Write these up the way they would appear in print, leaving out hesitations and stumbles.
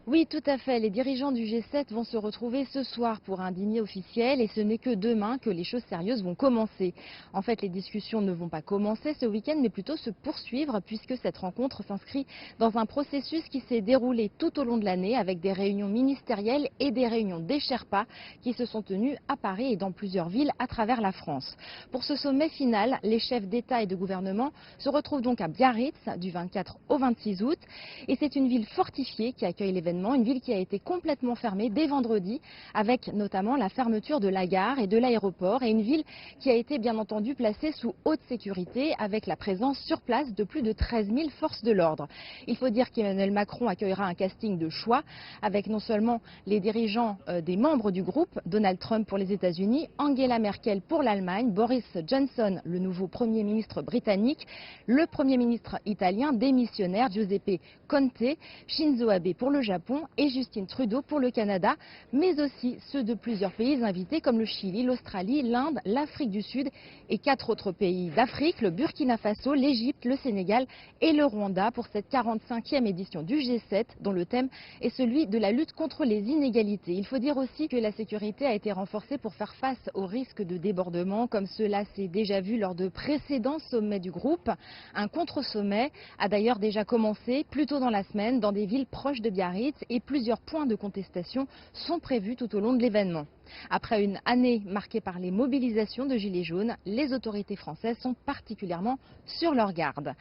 Oui, tout à fait. Les dirigeants du G7 vont se retrouver ce soir pour un dîner officiel et ce n'est que demain que les choses sérieuses vont commencer. En fait, les discussions ne vont pas commencer ce week-end, mais plutôt se poursuivre puisque cette rencontre s'inscrit dans un processus qui s'est déroulé tout au long de l'année avec des réunions ministérielles et des réunions des Sherpas qui se sont tenues à Paris et dans plusieurs villes à travers la France. Pour ce sommet final, les chefs d'État et de gouvernement se retrouvent donc à Biarritz du 24 au 26 août et c'est une ville fortifiée qui accueille l'événement. Une ville qui a été complètement fermée dès vendredi, avec notamment la fermeture de la gare et de l'aéroport, et une ville qui a été bien entendu placée sous haute sécurité, avec la présence sur place de plus de 13 000 forces de l'ordre. Il faut dire qu'Emmanuel Macron accueillera un casting de choix, avec non seulement les dirigeants des membres du groupe, Donald Trump pour les États-Unis, Angela Merkel pour l'Allemagne, Boris Johnson, le nouveau Premier ministre britannique, le Premier ministre italien démissionnaire Giuseppe Conte, Shinzo Abe pour le Japon, et Justin Trudeau pour le Canada, mais aussi ceux de plusieurs pays invités comme le Chili, l'Australie, l'Inde, l'Afrique du Sud et 4 autres pays d'Afrique, le Burkina Faso, l'Égypte, le Sénégal et le Rwanda pour cette 45e édition du G7 dont le thème est celui de la lutte contre les inégalités. Il faut dire aussi que la sécurité a été renforcée pour faire face aux risques de débordement comme cela s'est déjà vu lors de précédents sommets du groupe. Un contre-sommet a d'ailleurs déjà commencé plus tôt dans la semaine dans des villes proches de Biarritz et plusieurs points de contestation sont prévus tout au long de l'événement. Après une année marquée par les mobilisations de Gilets jaunes, les autorités françaises sont particulièrement sur leur garde.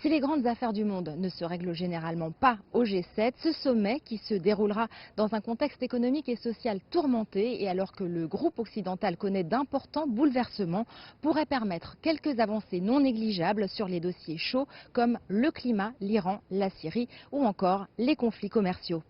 Si les grandes affaires du monde ne se règlent généralement pas au G7, ce sommet qui se déroulera dans un contexte économique et social tourmenté et alors que le groupe occidental connaît d'importants bouleversements pourrait permettre quelques avancées non négligeables sur les dossiers chauds comme le climat, l'Iran, la Syrie ou encore les conflits commerciaux.